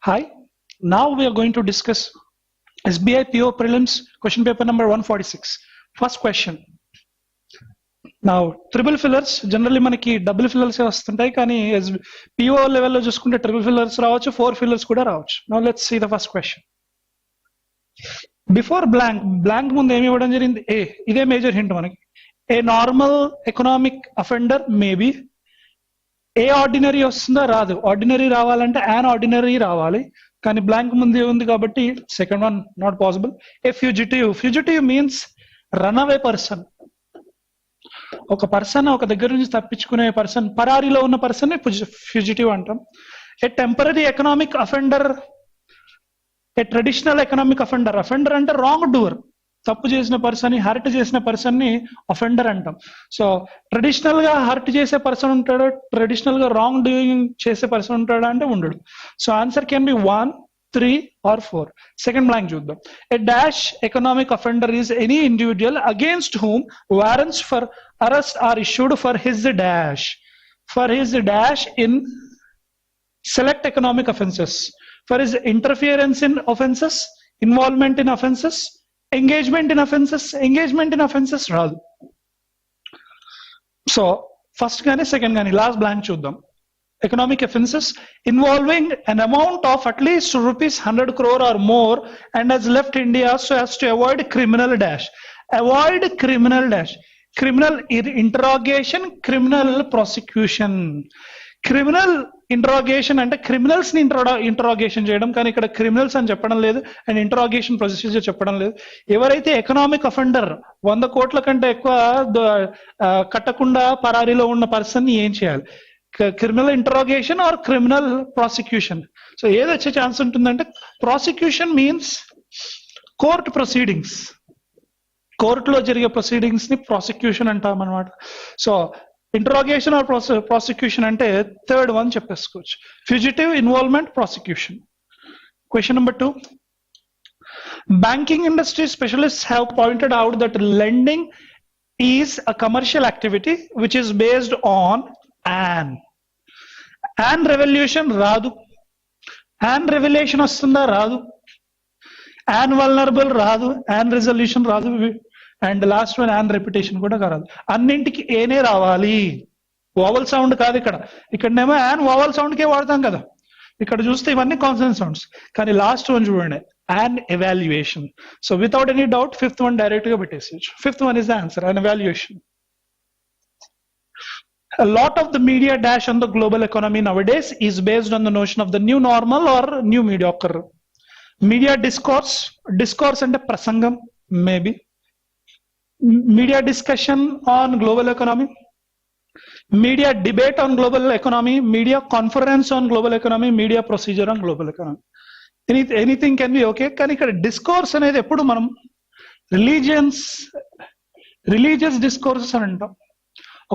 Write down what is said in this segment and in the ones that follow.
Hi, now we are going to discuss SBI PO prelims question paper number 146. First question. Now triple fillers generally మనకి double fillers వస్తుంటాయి కానీ PO లెవెల్లో చూసుకుంటే triple fillers రావచ్చు, 4 fillers కూడా రావచ్చు. Now let's see the first question. Before blank ముందు ఏమి ఇవ్వడం జరిగింది? A. ఇదే మేజర్ హింట్ మనకి. A normal economic offender maybe. A ordinary వస్తుందా? రాదు. ఆర్డినరీ రావాలంటే యాన్ ఆర్డినరీ రావాలి, కానీ బ్లాంక్ ముందే ఉంది కాబట్టి second one not possible. A fugitive means run away person. ఒక పర్సన్ ఒక దగ్గర నుంచి తప్పించుకునే పర్సన్, పరారీలో ఉన్న పర్సన్ ఫ్యూజిటివ్ అంటాం. A temporary economic offender, A traditional economic offender. Offender అంటే రాంగ్ డూవర్, తప్పు చేసిన పర్సన్ ని, హర్ట్ చేసిన పర్సన్ ని అఫెండర్ అంటాం. సో ట్రెడిషనల్ గా హర్ట్ చేసే పర్సన్ ఉంటాడు, ట్రెడిషనల్ గా రాంగ్ డూయింగ్ చేసే పర్సన్ ఉంటాడా అంటే ఉండడు. So answer can be 1, 3 or 4. Second blank చూద్దాం. A dash economic offender is any individual against whom warrants for arrest are issued for his dash in select economic offenses, for his interference in offenses, involvement in offenses, engagement in offenses రాదు. So first గానీ second గానీ last blank చూద్దాం. Economic offences involving an amount of at least ₹100 crore or more and has left India so as to avoid criminal dash. Avoid criminal dash. Criminal interrogation, criminal prosecution. Criminal interrogation అంటే criminals ని interrogation చేయడం, కానీ ఇక్కడ criminals అని చెప్పడం లేదు and interrogation procedure చెప్పడం లేదు. ఎవరైతే ఎకనామిక్ అఫెండర్ 100 కోట్ల కంటే ఎక్కువ కట్టకుండా పరారీలో ఉన్న పర్సన్ ని ఏం చేయాలి? Criminal interrogation or criminal prosecution. So ఏది వచ్చే ఛాన్స్ ఉంటుందంటే ప్రాసిక్యూషన్ మీన్స్ కోర్ట్ ప్రొసీడింగ్స్, కోర్టులో జరిగే ప్రొసీడింగ్స్ ని ప్రాసిక్యూషన్ అంటాం అనమాట. సో ఇంటరాగేషన్ ఆర్ ప్రాసిక్యూషన్ అంటే థర్డ్ వన్ చెప్పేసుకోవచ్చు. Fugitive, involvement, prosecution. Question number 2. Banking industry specialists have pointed out that lending is a commercial activity which is based on an revolution రాదు. an revelation వస్తుందా? రాదు. an vulnerable రాదు. an resolution రాదు. And last one an reputation కూడా కాదు. అన్నింటికి ఏనే రావాలి, వావల్ సౌండ్ కాదు. ఇక్కడనేమో యాన్ వావల్ సౌండ్ కే వాడతాం కదా, ఇక్కడ చూస్తే ఇవన్నీ కాన్సనెంట్ సౌండ్స్. కానీ లాస్ట్ వన్ చూడండి, an evaluation. So without any doubt fifth one direct గా పెట్టేసేయచ్చు. Fifth one is the answer, an evaluation. A lot of the media dash on the global economy nowadays is based on the notion of the new normal or new mediocre. Media discourse అంటే ప్రసంగం maybe. Media discussion on global economy, media debate on global economy, media conference on global economy, media procedure on global economy. Anything can be okay. కానీ ఇక్కడ discourse అనేది ఎప్పుడు మనం religious discourses అని అంటాం.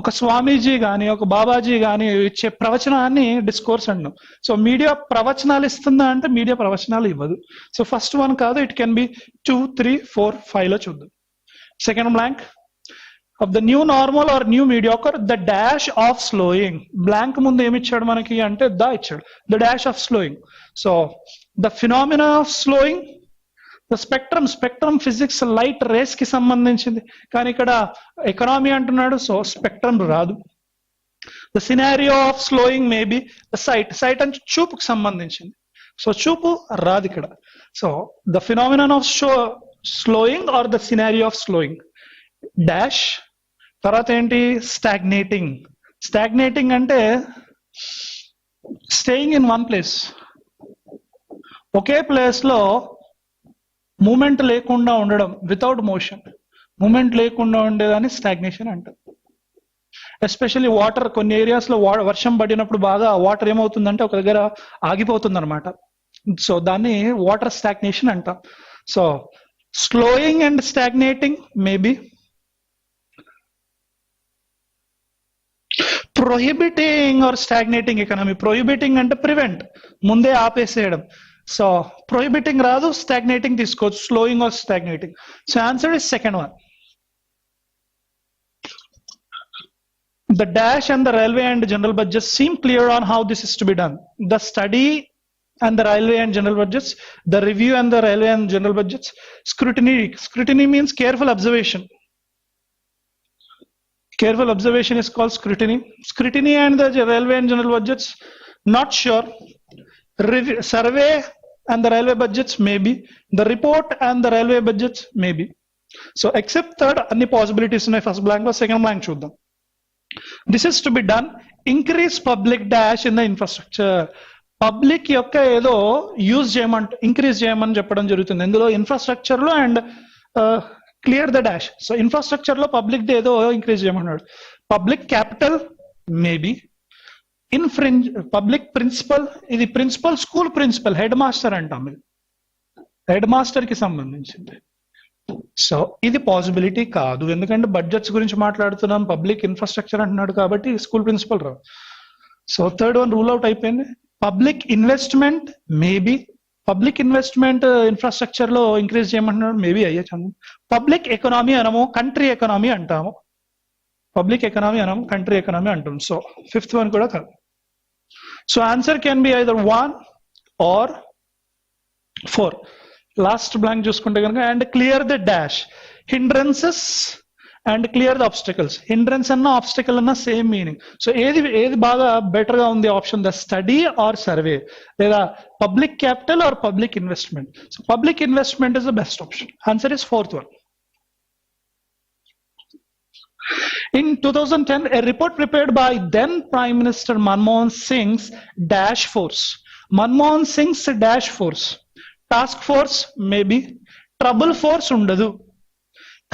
ఒక స్వామీజీ గాని ఒక బాబాజీ గాని ఇచ్చే ప్రవచనాన్ని డిస్కోర్స్ అంటాం. సో మీడియా ప్రవచనాలు ఇస్తుందా అంటే మీడియా ప్రవచనాలు ఇవ్వదు. సో ఫస్ట్ వన్ కాదు, ఇట్ కెన్ బి 2, 3, 4, 5 లో చూద్దాం. Second blank. Of the new normal or new mediocre, the dash of slowing. Blank ముందు ఏమి ఇచ్చాడు మనకి అంటే ద ఇచ్చాడు. The dash of slowing. So the phenomena of slowing, the spectrum physics light race కి సంబంధించింది, కానీ ఇక్కడ ఎకనామీ అంటున్నాడు. సో స్పెక్ట్రమ్ రాదు. The scenario of slowing may be the sight అంటే చూపుకు సంబంధించింది. సో చూపు రాదు ఇక్కడ. So the phenomenon of slowing or the scenario of slowing. Dash తర్వాత ఏంటి? స్టాగ్నేటింగ్ అంటే staying in one place, okay place లో మూమెంట్ లేకుండా ఉండడం, వితౌట్ మోషన్, మూమెంట్ లేకుండా ఉండేదాన్ని స్టాగ్నేషన్ అంటారు. ఎస్పెషల్లీ వాటర్, కొన్ని ఏరియాస్ లో వర్షం పడినప్పుడు బాగా వాటర్ ఏమవుతుందంటే ఒక దగ్గర ఆగిపోతుంది అనమాట. సో దాన్ని వాటర్ స్టాగ్నేషన్ అంటాం. So slowing and stagnating maybe. Prohibiting or stagnating economy. Prohibiting అంటే prevent, ముందే ఆపేసేయడం. సో prohibiting రాదు, stagnating తీసుకోవచ్చు, slowing or stagnating. So answer is second one. The dash and the railway and general budget seem clear on how this is to be done. The study and the railway and general budgets, the review and the railway and general budgets, scrutiny means careful observation. Careful observation is called scrutiny and the railway and general budgets, not sure. Review, survey and the railway budgets, maybe. The report and the railway budgets, maybe. So except third, any possibilities in first blank or second blank చూద్దాం. This is to be done, increase public dash in the infrastructure. Public యొక్క ఏదో use చేయమంటే increase చేయమని చెప్పడం జరుగుతుంది ఇందులో infrastructure లో and clear the dash. So infrastructure లో పబ్లిక్ ది ఏదో ఇంక్రీజ్ చేయమన్నాడు. Public capital maybe. Public principal, ఇది principal school principal, head master అంటాం, ఇది హెడ్ మాస్టర్ కి సంబంధించింది. సో ఇది పాసిబిలిటీ కాదు, ఎందుకంటే బడ్జెట్స్ గురించి మాట్లాడుతున్నాం, పబ్లిక్ ఇన్ఫ్రాస్ట్రక్చర్ అంటున్నాడు కాబట్టి స్కూల్ ప్రిన్సిపల్ రావు. So third one rule out అయిపోయింది. Public investment maybe. Public investment infrastructure లో ఇంక్రీజ్ చేయమంటున్నాడు, మేబీ అయ్యచ్చు. పబ్లిక్ ఎకనామీ అనము, కంట్రీ ఎకనామీ అంటాము. పబ్లిక్ ఎకనామీ అనము, కంట్రీ ఎకనామీ అంటాం. సో ఫిఫ్త్ వన్ కూడా కాదు. So answer can be either 1 or 4. Last blank చూసుకుంటే కనుక and clear the dash, hindrances and clear the obstacles. Hindrance అన్న ఆబ్స్టికల్ అన్న సేమ్ మీనింగ్. సో ఏది బాగా బెటర్ గా ఉంది option, the study or survey, లేదా public capital or public investment. So public investment is the best option. Answer is fourth one. In 2010, a report prepared by then Prime Minister Manmohan Singh's Dash Force. Manmohan Singh's Dash Force. Task Force maybe. Trouble Force ఉండదు.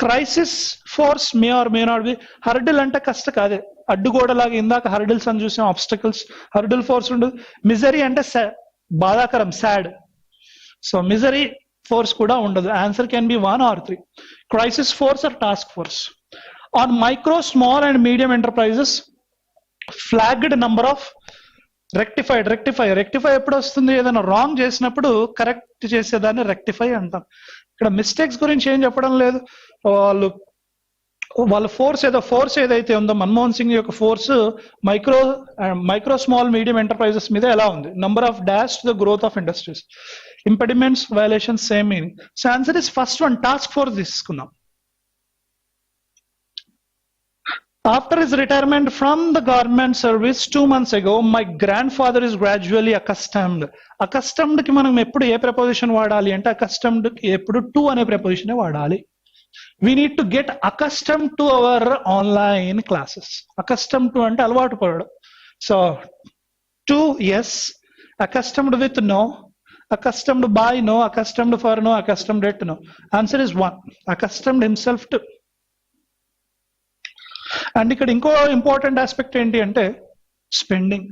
Crisis force may or may not be. Hurdle అంటే కష్ట కాదే, అడ్డుగోడలాగా ఇందాక hurdles అని చూసాం, obstacles. Hurdle force ఉండదు. Misery అంటే బాధాకరం, సాడ్. సో మిజరీ ఫోర్స్ కూడా ఉండదు. Answer can be 1 or 3. Crisis force or task force. On micro, small and medium enterprises, flagged number of rectify ఎప్పుడు వస్తుంది, ఏదైనా రాంగ్ చేసినప్పుడు కరెక్ట్ చేసేదాన్ని రెక్టిఫై అంటాం. ఇక్కడ మిస్టేక్స్ గురించి ఏం చెప్పడం లేదు. వాళ్ళ ఫోర్స్ ఏదైతే ఉందో మన్మోహన్ సింగ్ యొక్క force micro small medium enterprises మీద ఎలా ఉంది, number of dash to the growth of industries, impediments, violations, same meaning. So answer is first one, task force తీసుకుందాం. After his retirement from the government service 2 months ago, my grandfather is gradually accustomed. Accustomed కి మనం ఎప్పుడు ఏ preposition వాడాలి అంటే accustomed కి ఎప్పుడు to అనే preposition వాడాలి. We need to get accustomed to our online classes. Accustomed to అంటే అలవాటు పడడం. So to yes, accustomed with no, accustomed by no, accustomed for no, accustomed at no. Answer is 1. Accustomed himself to. And ఇక్కడ ఇంకో important aspect ఏంటి అంటే spending.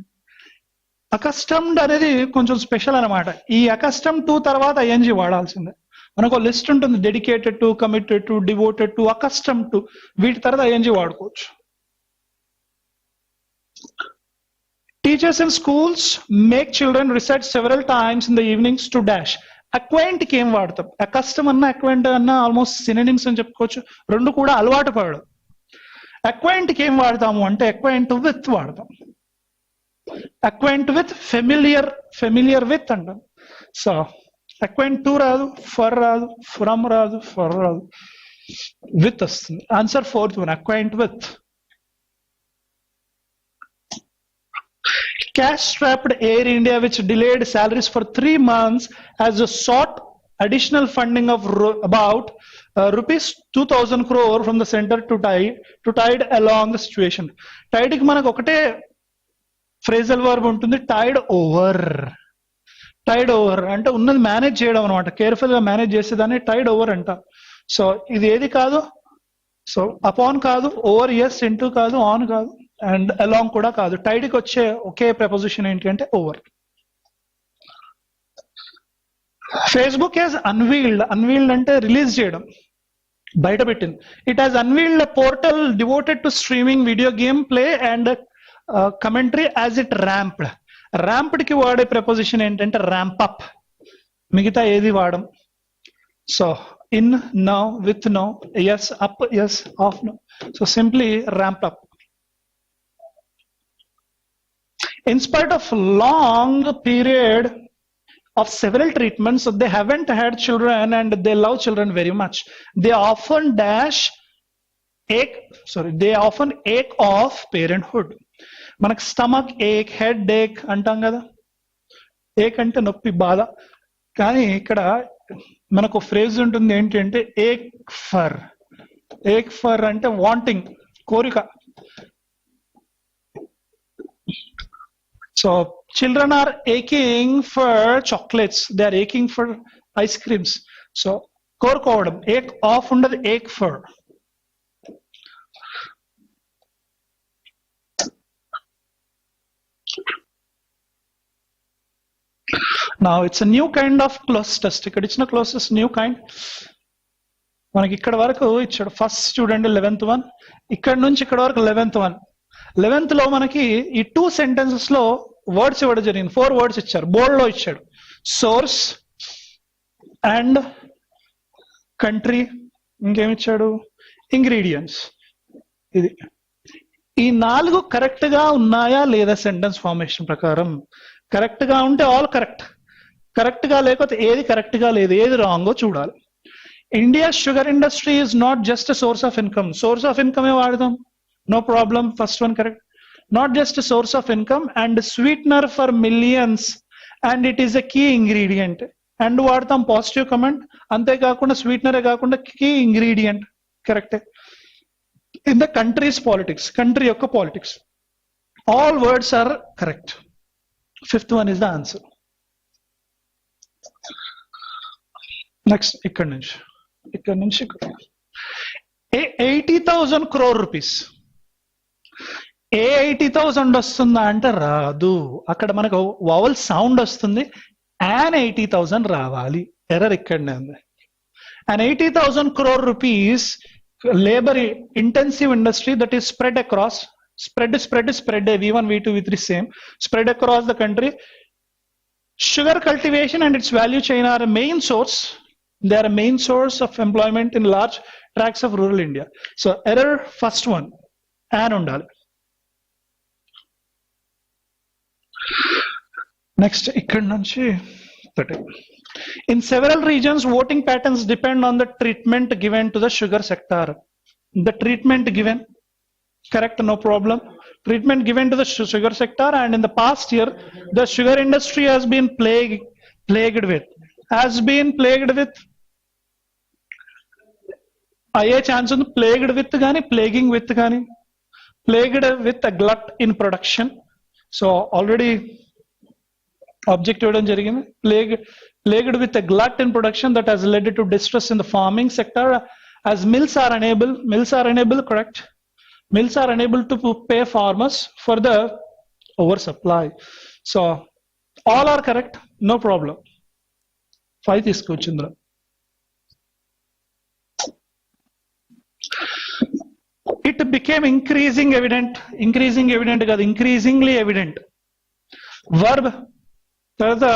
Accustomed అనేది కొంచెం special అనమాట. ఈ అకస్టమ్ టు తర్వాత ఐఎన్జి వాడాల్సిందే. మనకు లిస్ట్ ఉంటుంది, dedicated to, committed to, devoted to, accustom to, వీటి తర్వాత ఐఎన్జి వాడుకోవచ్చు. Teachers in schools make children recite several times in the evenings to dash. Acquaint కి ఏం వాడతాం? అకస్టమ్ అన్న అక్వైంట్ అన్న ఆల్మోస్ట్ సినోనిమ్స్ అని చెప్పుకోవచ్చు, రెండు కూడా అలవాటు పడడం. అక్వైంట్ కి ఏం వాడతాము అంటే అక్వైంట్ విత్ వాడతాం. అక్వైంట్ విత్, ఫెమిలియర్ విత్ అంటాం. సో అక్వైంట్ టు రాదు, ఫర్ రాదు, ఫ్రమ్ రాదు, ఫర్ రాదు, విత్ వస్తుంది. Answer fourth one, acquaint with. Cash-strapped Air India, which delayed salaries for 3 months, has sought additional funding of about rupees 2,000 crore from the center to tide along the situation. Tide కి మనకు ఒకటే phrasal verb ఉంటుంది, Tide over. Tide over అంటే ఉన్నది manage చేయడం అనమాట, careful గా manage చేసేదాన్ని టైడ్ ఓవర్ అంట. సో ఇది ఏది కాదు, సో అపాన్ కాదు, ఓవర్ ఎస్, ఇంటూ కాదు, ఆన్ కాదు, అండ్ అలాంగ్ కూడా కాదు. టైడ్ కి వచ్చే ఒకే ప్రపోజిషన్ ఏంటి అంటే ఓవర్. ఫేస్బుక్ హ్యాస్ అన్వీల్డ్ అంటే రిలీజ్ చేయడం, బయట పెట్టింది. It has unveiled a portal devoted to streaming video game play and commentary as it ramped కి వాడే ప్రపోజిషన్ ఏంటంటే ర్యాంప్ అప్. మిగతా ఏది వాడడం. So in, now, with now, as, up, as, off, now. So simply ramp up. In spite of long period of several treatments, so they haven't had children and they love children very much. They often they often ache of parenthood. మనకు stomach ఏక్, head ఏక్ అంటాం కదా, ఏక్ అంటే నొప్పి, బాధ. కానీ ఇక్కడ మనకు phrase ఉంటుంది ఏంటంటే ఏక్ ఫర్ అంటే వాంటింగ్, కోరిక. So children are aching for chocolates, they are aching for ice creams. So కోరుకోవడం, ఏక్ ఆఫ్ ఉండదు, ఏక్ for. Now it's a new kind of close test. ఇక్కడ ఇచ్చిన క్లోజెస్ న్యూ కైండ్. మనకి ఇక్కడ వరకు ఇచ్చాడు ఫస్ట్ చూడండి 11th వన్, ఇక్కడ నుంచి ఇక్కడ వరకు 11th వన్. 11th లో మనకి ఈ 2 sentences లో వర్డ్స్ ఇవ్వడం జరిగింది. 4 వర్డ్స్ ఇచ్చారు, బోల్డ్ లో ఇచ్చాడు. సోర్స్ అండ్ కంట్రీ, ఇంకేమిచ్చాడు, ఇంగ్రీడియంట్స్. ఇది ఈ 4 కరెక్ట్ గా ఉన్నాయా లేదా సెంటెన్స్ ఫార్మేషన్ ప్రకారం? కరెక్ట్ గా ఉంటే ఆల్ కరెక్ట్, కరెక్ట్ గా లేకపోతే ఏది కరెక్ట్ గా లేదు, ఏది రాంగో చూడాలి. India sugar industry is not just source of income. Source of income వాడదాం, no problem, first one correct. Not just a source of income and sweetener for millions, and it is a key ingredient. And వాడతాం positive comment, అంతేకాకుండా స్వీట్నరే కాకుండా key ingredient, correct. In the countries politics, country యొక్క politics, all words are correct. 5th one is the answer. Next ఇక్కడ నుంచి 80,000 crore rupees. 80,000 వస్తుందా అంటే రాదు. అక్కడ మనకు వవల్ సౌండ్ వస్తుంది, an 80,000 రావాలి. ఎర్రర్ ఇక్కడనే ఉంది. An 80,000 crore rupees labor intensive industry that is spread across, spread V1 V2 V3 same, spread across the country. Sugar cultivation and its value chain are a main source. They are a main source of employment in large tracts of rural India. So error first one, an undali. Next ikkad nunchi 30. In several regions voting patterns depend on the treatment given to the sugar sector. The treatment given, correct, no problem. Treatment given to the sugar sector, and in the past year the sugar industry has been plagued with అయ్యే chance ఉంది. Plagued with కానీ ప్లేగింగ్ with కానీ, plagued with a glut in production. So already object ఇవ్వడం జరిగింది. Plagued with a glut in production that has led to distress in the farming sector as mills are unable, correct, mills are unable to pay farmers for the oversupply. So all are correct, no problem. 5 తీసుకోవచ్చు ఇందులో. It became increasingly evident కాదు, increasingly evident. Verb, the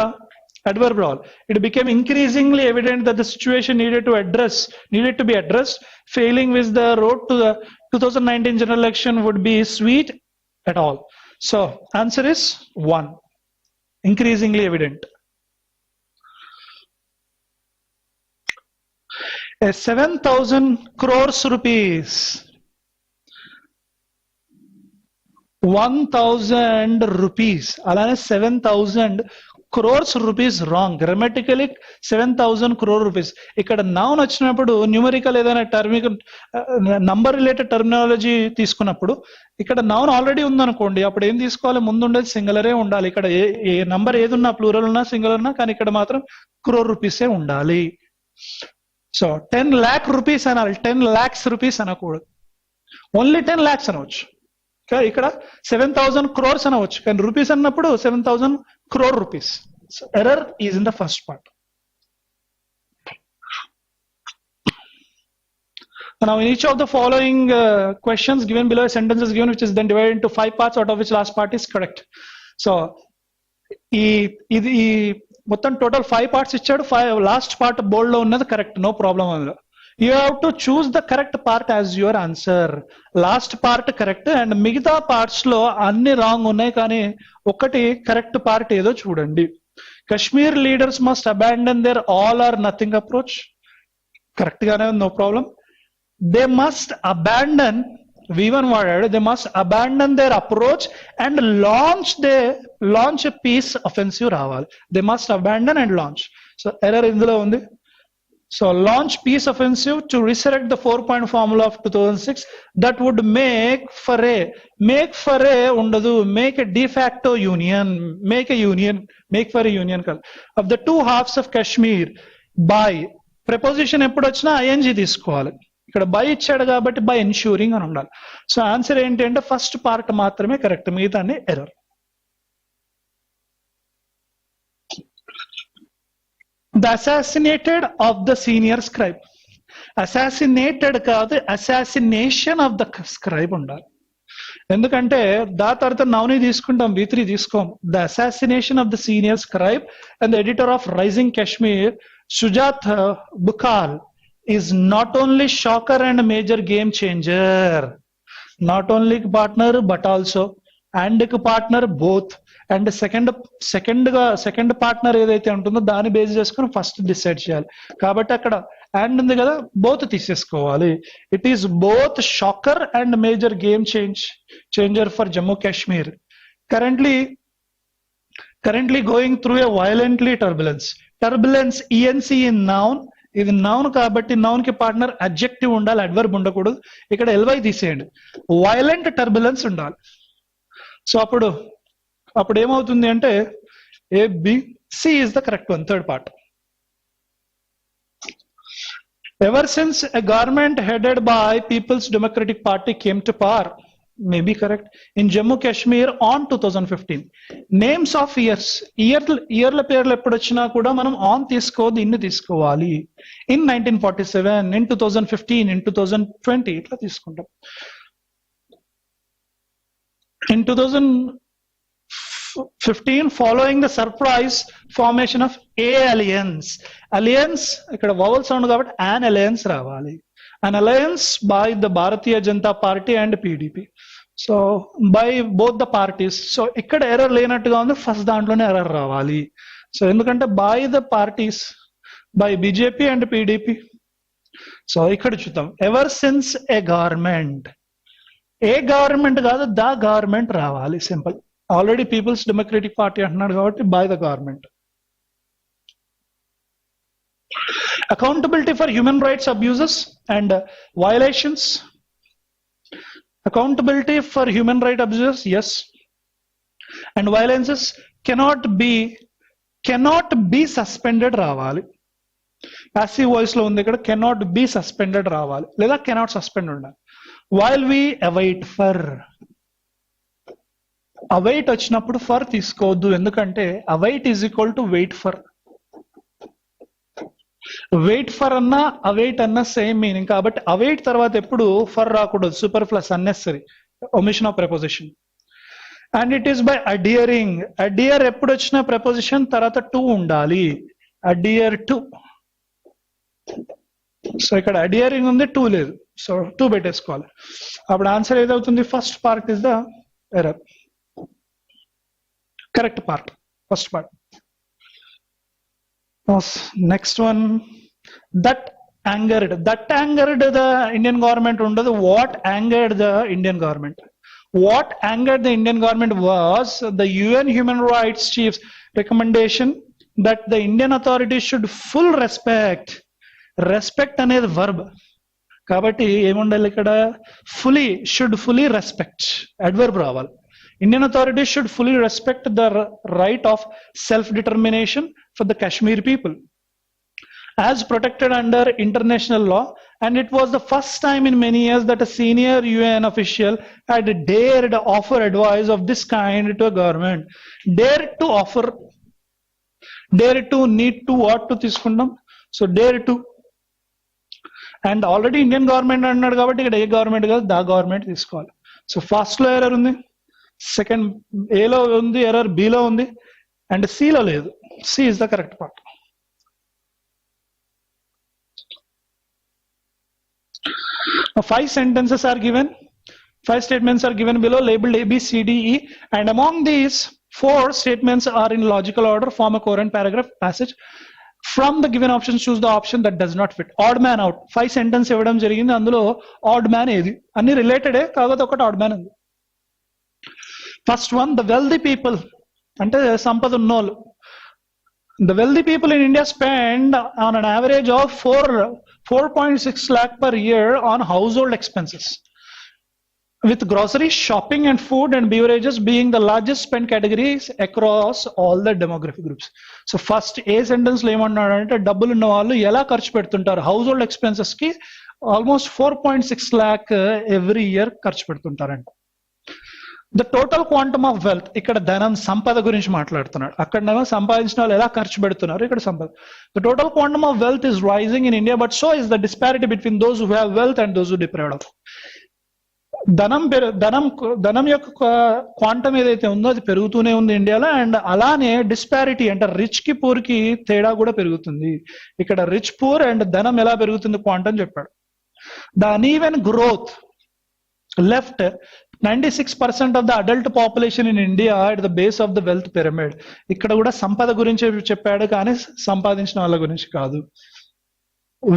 adverb role. It became increasingly evident that the situation needed to be addressed, failing which the road to the 2019 general election would be sweet at all. So answer is 1, increasingly evident. A 7,000 crores rupees, 1,000 rupees, అలానే 7,000 crores rupees wrong. Grammatically 7,000 crore rupees. ఇక్కడ noun వచ్చినప్పుడు numerical ఏదైనా number related terminology తీసుకున్నప్పుడు ఇక్కడ noun already ఉందనుకోండి, అప్పుడు ఏం తీసుకోవాలి, ముందు ఉండేది సింగులరే ఉండాలి. ఇక్కడ ఏ నంబర్ ఏది ఉన్నా, ప్లూరల్ ఉన్నా సింగులర్ ఉన్నా, కానీ ఇక్కడ మాత్రం crore rupees ఉండాలి. సో 10 lakh rupees అనాలి, 10 lakhs rupees అనకూడదు. ఓన్లీ 10 lakhs అనవచ్చు. ఇక్కడ 7,000 crores అనవచ్చు, కానీ రూపీస్ అన్నప్పుడు 7,000 crore rupees. So error is in the first part. Now in each of the following questions given below, a sentence is given which is then divided into 5 parts, out of which last part is correct. So ఈ మొత్తం total 5 parts ఇచ్చాడు. Last part బోల్డ్ లో ఉన్నది correct, no problem. అందులో you have to choose the correct part as your answer. Last part correct and మిగతా parts లో అన్ని wrong ఉన్నాయి, కానీ ఒకటి కరెక్ట్ పార్ట్ ఏదో చూడండి. Kashmir leaders must abandon their all or nothing approach. Correct gaane, no problem. They must abandon, V1 word, they must abandon their approach and launch a peace offensive రావాలి. They must abandon and launch. So error ఇందులో ఉంది. So launch peace offensive to resurrect the 4-point formula of 2006 that would make for a ఉండదు, make a de facto union, make for a union of the two halves of Kashmir by preposition ఎప్పుడు వచ్చినా ing తీసుకోవాలి. ఇక్కడ by ఇచ్చాడు కాబట్టి by ensuring అని ఉండాలి. So answer ఏంటి అంటే ఫస్ట్ పార్ట్ మాత్రమే కరెక్ట్, మిగతా error. The assassinated of the senior scribe. Assassinated కాదు, అసాసినేషన్ ఆఫ్ ద స్క్రైబ్ ఉండాలి. ఎందుకంటే దా తర్వాత నౌని తీసుకుంటాం, V3 తీసుకోం. The assassination of the senior scribe and the editor of rising Kashmir Shujaat Bukhari is not only shocker and major game changer, not only partner but also and partner both, and second partner ఏదైతే ఉంటుందో దాన్ని base చేసుకుని first decide చేయాలి. కాబట్టి అక్కడ and ఉంది కదా, both తీసేసుకోవాలి. It is both shocker and major game changer for Jammu Kashmir, currently going through a violently turbulence ENC in noun. ఇది నౌన్ కాబట్టి నౌన్ కి పార్ట్నర్ అడ్జెక్టివ్ ఉండాలి, అడ్వర్బ్ ఉండకూడదు. ఇక్కడ ఎల్వై తీసేయండి, వైలెంట్ టర్బులెన్స్ ఉండాలి. సో అప్పుడు ఏమవుతుంది అంటే ABC is the correct one, third part. Ever since a government headed by People's Democratic Party came to power, may be correct, in Jammu Kashmir on 2015. Names of ఇయర్ల పేర్లు ఎప్పుడు వచ్చినా కూడా మనం on తీసుకోవద్దు, ఇన్ని తీసుకోవాలి. ఇన్ 1947, in 2015, in 2020 ఇట్లా తీసుకుంటాం. In 2015, following the surprise formation of alliance ఇక్కడ vowel sound కాబట్టి an alliance రావాలి. An alliance by the Bharatiya Janata Party and PDP. So by both the parties. So ఇక్కడ ఎర్రర్ లేనట్టుగా ఉంది, ఫస్ట్ దాంట్లోనే error రావాలి. సో ఎందుకంటే by the parties, by BJP and PDP. So ఇక్కడ చూద్దాం, ever since a government కాదు, the government రావాలి, simple. Already people's democratic party అంటున్నాడు కాబట్టి by the government. Accountability for human rights abuses and violations. Accountability for human rights abuses, yes, and violences cannot be suspended రావాలి. passive voice లో ఉంది ఇక్కడ, cannot be suspended రావాలి, లేదా cannot suspend ఉండాలి. while we await వచ్చినప్పుడు for తీసుకోవద్దు, ఎందుకంటే await is equal to wait for. Wait for అన్నా అవైట్ అన్నా సేమ్ మీనింగ్ కాబట్టి అవైట్ తర్వాత ఎప్పుడు ఫర్ రాకూడదు, super plus unnecessary, omission of preposition. And it is by adhering. Adhere ఎప్పుడు వచ్చిన ప్రెపోజిషన్ తర్వాత టు ఉండాలి, అడియర్ టు. సో ఇక్కడ అడియరింగ్ ఉంది, టూ లేదు, సో టూ పెట్టేసుకోవాలి. అప్పుడు ఆన్సర్ ఏదవుతుంది, first part is the error, correct part, first part. Next one, that angered the Indian government ఉండదు. What angered the Indian government? What angered the Indian government was the UN Human Rights Chief's recommendation that the Indian authorities should full respect అనేది verb కాబట్టి ఏముండాలి ఇక్కడ, should fully respect, adverb రావాలి. Indian authorities should fully respect the right of self-determination for the Kashmir people as protected under international law, and it was the first time in many years that a senior UN official had dared offer advice of this kind to a government. Dare to offer, dare to, need to, what to తీసుకుంటాం, so dare to. And already Indian government అన్నాడు కాబట్టి ఇక్కడ a government కాదు, the government తీసుకోవాలి. So first లో error ఉంది, second ఏలో ఉంది ఎర్రర్, బిలో ఉంది, అండ్ సిలో లేదు. C is the correct part. Five sentences are given, 5 statements are given below labeled A, B, C, D, E, and among these 4 statements are in logical order, form a coherent paragraph passage. From the given options, choose the option that does not fit. Odd man out. 5 sentence ఇవ్వడం జరిగింది, అందులో odd man ఏది? అన్ని రిలేటెడే, కాకపోతే ఒకటి odd man ఉంది. First one, the wealthy people అంటే సంపద ఉన్నోళ్ళు. The wealthy people in India spend on an average of 4.6 lakh per year on household expenses, with groceries, shopping and food and beverages being the largest spend categories across all the demographic groups. So first ఏ sentence లో ఏమన్నాడంటే డబ్బులు ఉన్న వాళ్ళు ఎలా ఖర్చు పెడుతుంటారు household expenses కి, ఆల్మోస్ట్ 4.6 lakh ఎవ్రీ ఇయర్ ఖర్చు పెడుతుంటారంట. The total quantum of wealth, ఇక్కడ ధనం సంపద గురించి మాట్లాడుతున్నాడు, అక్కడ సంపాదించిన వాళ్ళు ఎలా ఖర్చు పెడుతున్నారు, ఇక్కడ సంపద. The total quantum of wealth is rising in India, but so is the disparity between those who have wealth and those who deprived of. ధనం యొక్క క్వాంటం ఏదైతే ఉందో అది పెరుగుతూనే ఉంది ఇండియాలో, అండ్ అలానే డిస్పారిటీ అంటే రిచ్ కి పూర్ కి తేడా కూడా పెరుగుతుంది. ఇక్కడ రిచ్ పూర్ అండ్ ధనం ఎలా పెరుగుతుంది క్వాంటం చెప్పాడు. The uneven growth left 96% of the adult population in India at the base of the wealth pyramid. ఇక్కడ కూడా సంపద గురించి చెప్పాడు, కానీ సంపాదించిన వాళ్ళ గురించి కాదు.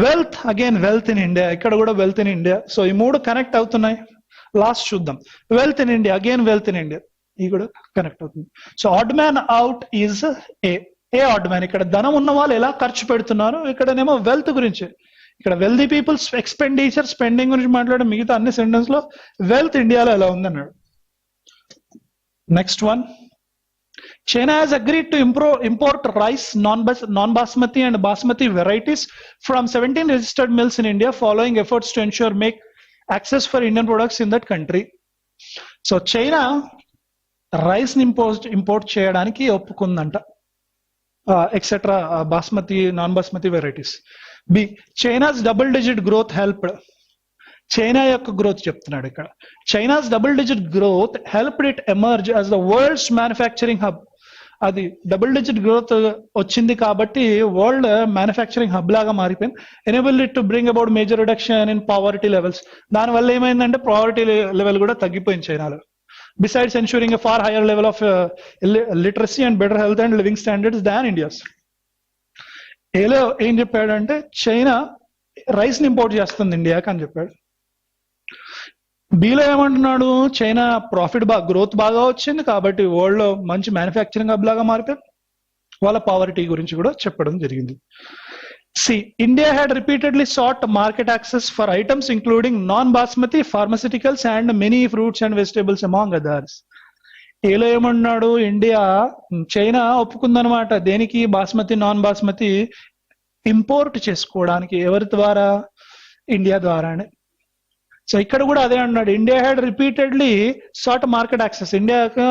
Wealth, again wealth in India, ఇక్కడ కూడా వెల్త్ ఇన్ ఇండియా. సో ఈ మూడు కనెక్ట్ అవుతున్నాయి. లాస్ట్ చూద్దాం, wealth in India, again wealth in India, ఇది కూడా కనెక్ట్ అవుతుంది. So odd man out is a odd man, ఇక్కడ ధనం ఉన్న వాళ్ళు ఎలా ఖర్చు పెడుతున్నారు, ఇక్కడనేమో వెల్త్ గురించి. ఇక్కడ వెల్తీ పీపుల్స్ ఎక్స్పెండిచర్ స్పెండింగ్ గురించి మాట్లాడే, మిగతా అన్ని సెంటెన్స్ లో వెల్త్ ఇండియాలో ఎలా ఉందన్నాడు. Next one, China has agreed to import rice, non-basmati and basmati varieties from 17 registered mills in India, following efforts to ensure make access for Indian products in that country. So China rice import చేయడానికి ఒప్పుకుందంట, etcetera basmati, non basmati varieties. B, China's double digit growth helped, China యొక్క growth చెప్తున్నాడు ఇక్కడ. China's double digit growth helped it emerge as the world's manufacturing hub. అది double digit growth వచ్చింది కాబట్టి world manufacturing hub లాగా మారిపోయింది. Enable it to bring about major reduction in poverty levels. దానివల్ల ఏమైందంటే పావర్టీ లెవెల్ కూడా తగ్గిపోయింది చైనాలో. Besides ensuring a far higher level of literacy and better health and living standards than India's. ఏలో ఏం చెప్పాడంటే చైనా రైస్ ని ఇంపోర్ట్ చేస్తుంది ఇండియాకి అని చెప్పాడు. బీలో ఏమంటున్నాడు, చైనా ప్రాఫిట్ గ్రోత్ బాగా వచ్చింది కాబట్టి వరల్డ్ లో మంచి మ్యానుఫ్యాక్చరింగ్ హబ్ లాగా మారిపోయింది. వాళ్ళ పావర్టీ గురించి కూడా చెప్పడం జరిగింది. C, India had repeatedly sought market access for items including non basmati, pharmaceuticals and many fruits and vegetables among others. ఏలో ఏమన్నాడు, ఇండియా చైనా ఒప్పుకుందనమాట దేనికి, బాస్మతి, నాన్ బాస్మతి ఇంపోర్ట్ చేసుకోవడానికి. ఎవరి ద్వారా? ఇండియా ద్వారానే. సో ఇక్కడ కూడా అదే అన్నాడు, India had repeatedly sought market access, ఇండియాకి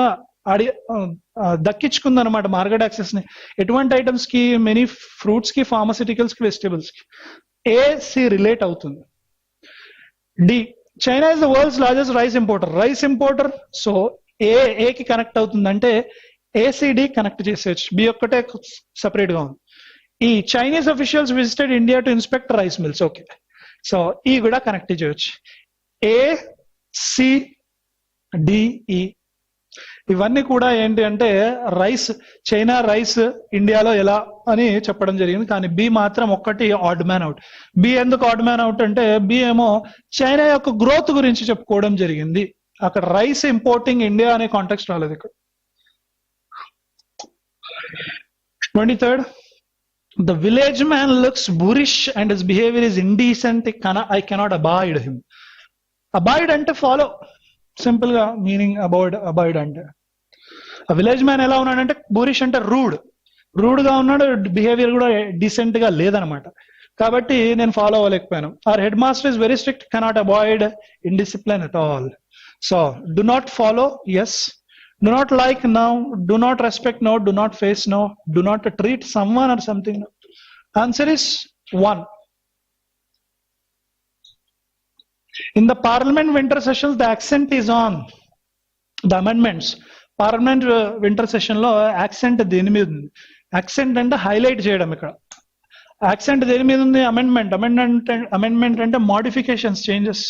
దక్కించుకుందనమాట మార్కెట్ యాక్సెస్ ని. ఎటువంటి ఐటమ్స్ కి? మెనీ ఫ్రూట్స్ కి, ఫార్మసిటికల్స్ కి, వెజిటేబుల్స్ కి. ఏసి రిలేట్ అవుతుంది. D, China is the world's largest rice importer, rice importer. So ఏకి కనెక్ట్ అవుతుంది అంటే ఏసీడి కనెక్ట్ చేసేయచ్చు, బి ఒక్కటే సపరేట్ గా ఉంది. ఈ Chinese officials visited India to inspect rice mills. Okay, so ఈ కూడా కనెక్ట్ చేయొచ్చు. ఏసిడిఈ ఇవన్నీ కూడా ఏంటి అంటే రైస్, చైనా రైస్ ఇండియాలో ఎలా అని చెప్పడం జరిగింది. కానీ బి మాత్రం ఒక్కటి ఆడ్ మ్యాన్ అవుట్. బి ఎందుకు ఆడ్ మ్యాన్ అవుట్ అంటే బి ఏమో చైనా యొక్క గ్రోత్ గురించి చెప్పుకోవడం జరిగింది, అక్కడ రైస్ ఇంపోర్టింగ్ ఇండియా అనే కాంటెక్స్ట్ రాలేదు ఇక్కడ. 23rd, the village man looks boorish and his behavior is indecent. I cannot abide him. Abide ante follow, simple గా మీనింగ్ అబాయిడ్ అంటే. ఆ విలేజ్ మ్యాన్ ఎలా ఉన్నాడంటే boorish అంటే రూడ్ గా ఉన్నాడు, బిహేవియర్ కూడా డీసెంట్ గా లేదనమాట. కాబట్టి నేను follow అవ్వలేకపోయాను. our headmaster is very strict, cannot avoid indiscipline at all. So do not follow, yes. Do not like, no. Do not respect, no. Do not face, no. Do not treat someone or something, no. Answer is 1. In the parliament winter sessions, the accent is on the amendments. Parliament winter session లో accent దేని మీద ఉంది? accent అంటే highlight చేయడం. ఇక్కడ accent దేని మీద ఉంది? amendment అంటే modifications, changes.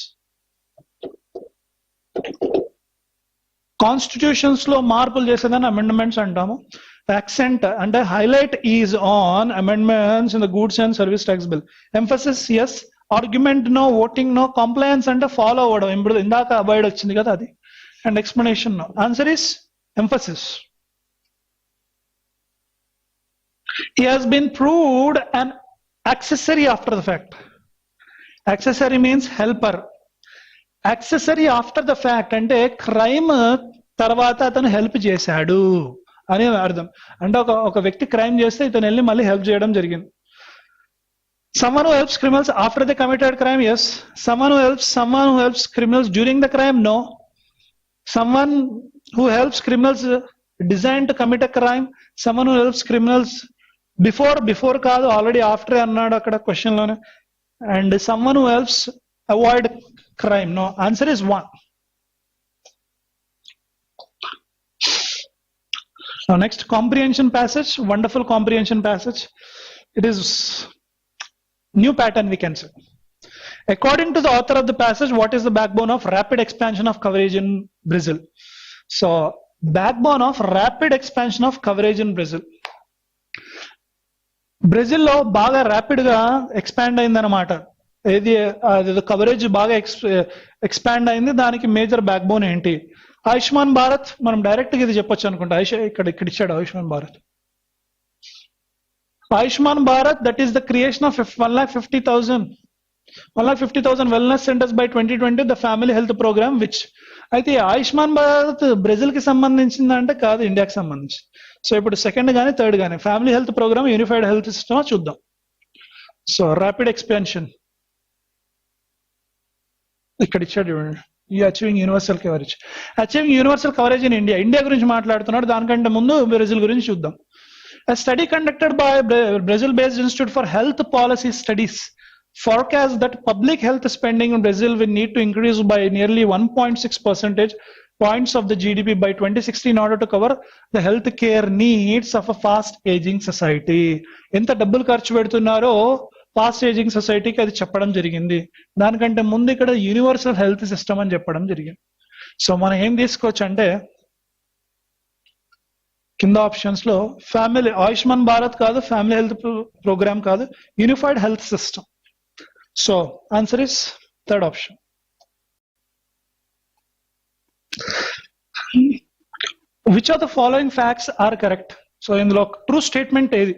కాన్స్టిట్యూషన్స్ లో మార్పులు చేసేదాన్ని అమెండ్మెంట్స్ అంటాము. యాక్సెంట్ అంటే highlight is on amendments in the goods and service tax bill. Emphasis yes, argument no, voting no, compliance అంటే ఫాలో అవ్వడం, ఇప్పుడు ఇందాక అవాయిడ్ వచ్చింది కదా అది, and explanation no. Answer is emphasis. He has been proved an accessory after the fact. Accessory means helper. Accessory after the fact అంటే crime తర్వాత అతను హెల్ప్ చేశాడు అని అర్థం. అంటే ఒక వ్యక్తి క్రైమ్ చేస్తే ఇతను వెళ్ళి మళ్ళీ హెల్ప్ చేయడం జరిగింది. Someone who helps criminals after they committed crime, yes. Someone who helps criminals during the crime, no. Someone who helps criminals designed to commit a crime. Someone who helps criminals before కాదు, already after అన్నాడు అక్కడ question లోనే. And someone who helps avoid crime, no. Answer is 1. Next comprehension passage, wonderful comprehension passage. It is new pattern we can say. According to the author of the passage, what is the backbone of rapid expansion of coverage in Brazil? So backbone of rapid expansion of coverage in Brazil. బ్రెజిల్లో బాగా rapid గా expand అయింది అనమాట. ఏది coverage బాగా expand అయింది. దానికి major back bone ఏంటి? ఆయుష్మాన్ భారత్. మనం డైరెక్ట్ గా ఇది చెప్పొచ్చు అనుకుంటా. ఇక్కడ ఇచ్చాడు Ayushman Bharat. Ayushman Bharat, that is the creation of 1,50,000 wellness centres by 2020, the family health programme which. అయితే ఆయుష్మాన్ భారత్ బ్రెజిల్ కి సంబంధించిందంటే కాదు, ఇండియాకి సంబంధించి. సో ఇప్పుడు సెకండ్ గానీ థర్డ్ గానీ family health programme, unified health system చూద్దాం. సో ర్యాపిడ్ ఎక్స్పాన్షన్ ఇక్కడ ఇచ్చాడు చూడండి. ఈ achieving universal coverage. Achieving universal coverage in India. India గురించి మాట్లాడుతున్నాడు. దానికంటే ముందు బ్రెజిల్ గురించి చూద్దాం. A study conducted by Brazil-based Institute for Health Policy Studies forecast that public health spending in Brazil will need to increase by nearly 1.6 percentage points of the GDP by 2060 in order to cover the health care needs of a fast aging society. ఎంత డబ్బులు ఖర్చు పెడుతున్నారో fast ageing సొసైటీకి అది చెప్పడం జరిగింది. దానికంటే ముందు ఇక్కడ యూనివర్సల్ హెల్త్ సిస్టమ్ అని చెప్పడం జరిగింది. సో మనం ఏం తీసుకోవచ్చు అంటే కింద ఆప్షన్స్ లో ఫ్యామిలీ, ఆయుష్మాన్ భారత్ కాదు, ఫ్యామిలీ హెల్త్ ప్రోగ్రామ్ కాదు, unified health system. So answer is third option. Which of the following facts are correct? So ఇందులో ట్రూ స్టేట్మెంట్ ఏది?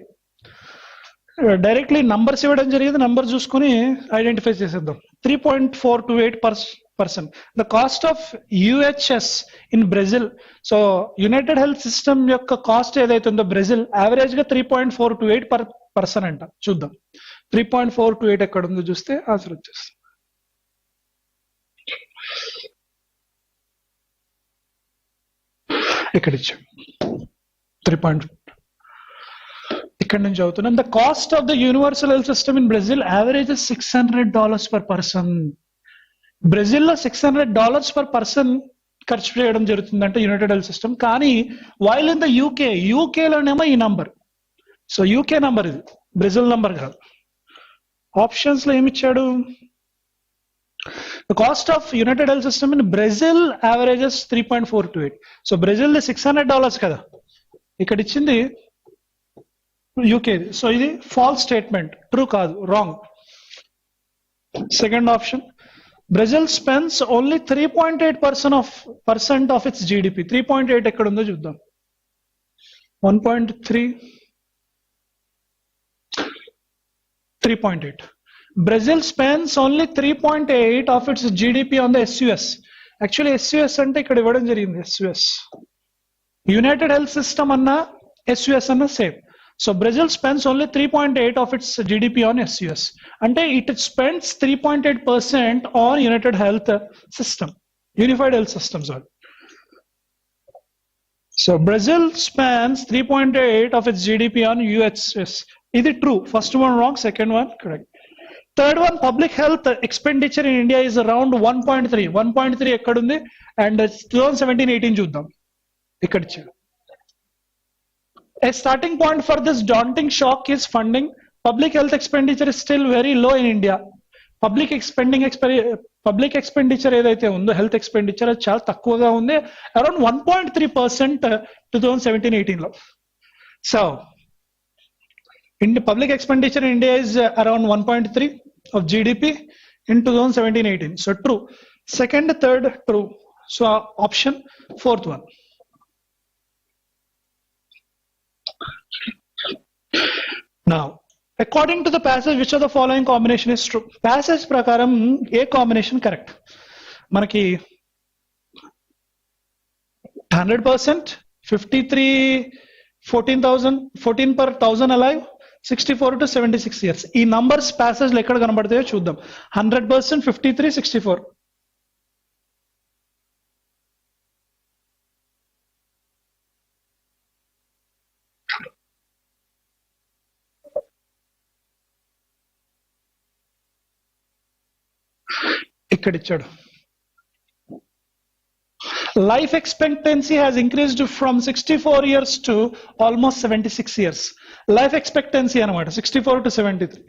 డైరెక్ట్లీ నంబర్స్ ఇవ్వడం జరిగింది, నంబర్ చూసుకుని ఐడెంటిఫై చేసేద్దాం. 3.428%. The cost of UHS in Brazil. So united health system యొక్క cost ఏదైతే ఉందో Brazil average గా 3.428% అంట. చూద్దాం 3.428 ఎక్కడ ఉందో చూస్తే ఆన్సర్ వచ్చేస్తుంది. ఇక్కడ ఇచ్చాం 3. ఇక్కడ నుంచి అవుతున్నాం. The cost of the universal health system in Brazil average $600 per person. బ్రెజిల్లో $600 per person ఖర్చు చేయడం జరుగుతుందంటే యునైటెడ్ హెల్త్ సిస్టమ్. కానీ వైల్ ఇన్ ద యూకేలోనేమో ఈ నంబర్. సో యూకే నంబర్ ఇది, బ్రెజిల్ నంబర్ కాదు. ఆప్షన్స్ లో ఏమి ఇచ్చాడు? The cost of United health system in Brazil averages 3.428. So Brazil $600 కదా, ఇక్కడ ఇచ్చింది యూకే. సో ఇది ఫాల్స్ స్టేట్మెంట్, ట్రూ కాదు, wrong. Second option, Brazil spends only 3.8% of it's GDP. 3.8 ఎక్కడ ఉందో చూద్దాం. 1.3, 3.8. Brazil spends only 3.8 of its GDP on the SUS. Actually SUS అంటే ఇక్కడ ఇవ్వడం జరిగింది. SUS యునైటెడ్ హెల్త్ సిస్టమ్ అన్న SUS అన్న same. So Brazil spends only 3.8 of its GDP on SUS. అంటే it spends 3.8% on United Health System, Unified Health System. Sorry. So Brazil spends 3.8 of its GDP on UHS. Is it true? First one wrong, second one correct. Third one, public health expenditure in India is around 1.3. 1.3 ఎక్కడ ఉంది? And 2017-18 చూద్దాం. ఇక్కడ ఇచ్చారు. A starting point for this daunting shock is funding. Public health expenditure is still very low in India. Public expenditure ఏదైతే ఉందో health expenditure అది చాలా తక్కువగా ఉంది, అరౌండ్ 1.3% 2017-18 లో. So public expenditure in India is around 1.3 of GDP in 2017-18. So true. Second, third, true. So option fourth one. Now, according to the passage, which of the following combination is true? Passage prakaram a combination correct. Manaki 100%, 53, 14 per 1000 alive, 64 to 76 years. ఈ numbers passage లో ఎక్కడ కనబడతాయో చూద్దాం. 100%, 53, 64. ఇక్కడ ఇచ్చాడు. Life expectancy has increased from 64 years to almost 76 years. Life expectancy anamata 64 to 73.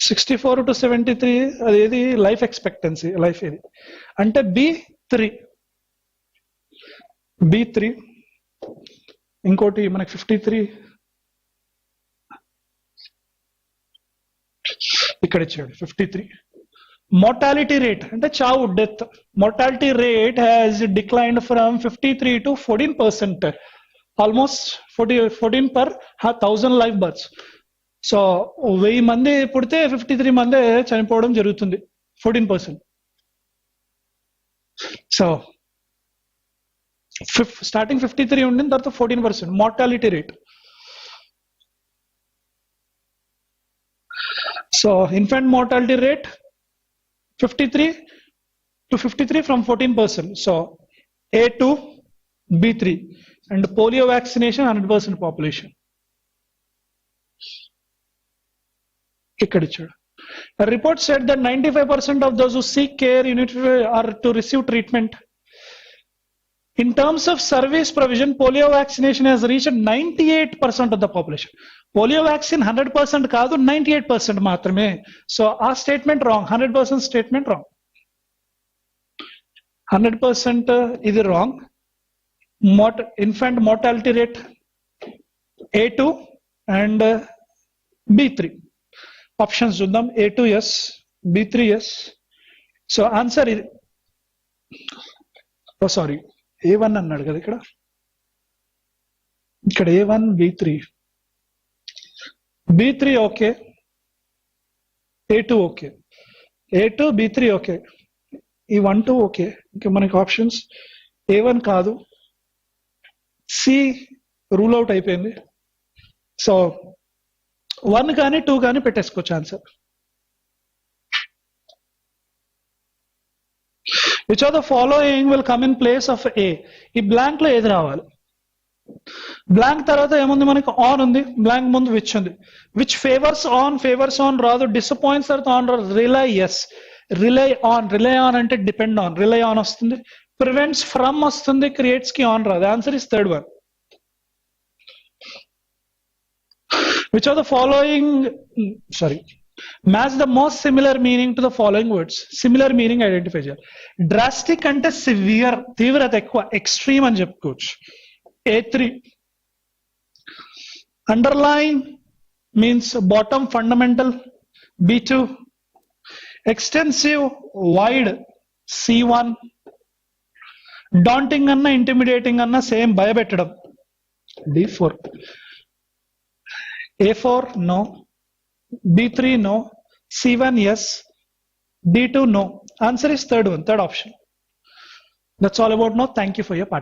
64 to 73 adedi life expectancy life edi ante B3 inkoti manaki 53 ikkada ichadu 53. Mortality rate ante chavu death mortality rate has declined from 53 to 14%, almost 14 per 1000 live births. So 1000 మంది పుడితే 53 మంది చనిపోవడం జరుగుతుంది, 14%. So starting 53 ఉండిన తర్వాత 14% mortality rate. So infant mortality rate 53 to 53 from 14%. So A2, B3, and polio vaccination 100% population. A report said that 95% of those who seek care are to receive treatment. In terms of service provision, polio vaccination has reached 98% of the population. Polio vaccine 100% కాదు, 98% మాత్రమే. So ఆ statement wrong, 100% statement wrong. 100% ఇది wrong. Infant mortality rate A2 and B3. Options చూద్దాం. A2 yes, B3 yes. So answer ఇది. Oh sorry, A1 అన్నాడు కదా ఇక్కడ A1 B3 okay, A2 okay, A2 B3 okay, ఈ 1 2 ఓకే. ఇంకా మనకి ఆప్షన్స్ A1 కాదు, C రూల్ అవుట్ అయిపోయింది. సో 1 కానీ 2 కానీ పెట్టేసుకోవచ్చు answer. Which of the following will come in place of A? ఈ బ్లాంక్ లో ఏది రావాలి? బ్లాంక్ తర్వాత ఏముంది మనకి? ఆన్ ఉంది, బ్లాంక్ ముందు విచ్ ఉంది. విచ్ ఫేవర్స్ ఆన్ రాదు, డిసప్పాయింట్స్ తర్వాత ఆన్ రాదు. రిలై ఎస్, రిలై ఆన్ అంటే డిపెండ్ ఆన్, రిలై ఆన్ వస్తుంది. ప్రివెంట్స్ ఫ్రమ్ వస్తుంది, క్రియేట్స్ కి ఆన్ రాదు. Answer is third one. Which of the following match the most similar meaning to the following words? Similar meaning identify చేయాలి. Drastic అంటే severe, తీవ్రత ఎక్కువ, extreme అని చెప్పుకోవచ్చు. A3. Underlying means bottom, fundamental, B2. Extensive, wide, C1. Daunting anna, intimidating anna, same, భయపెట్టడం, D4. A4 no, B3 no, C1 yes, D2 no. Answer is third one, third option. That's all about now. Thank you for your participation.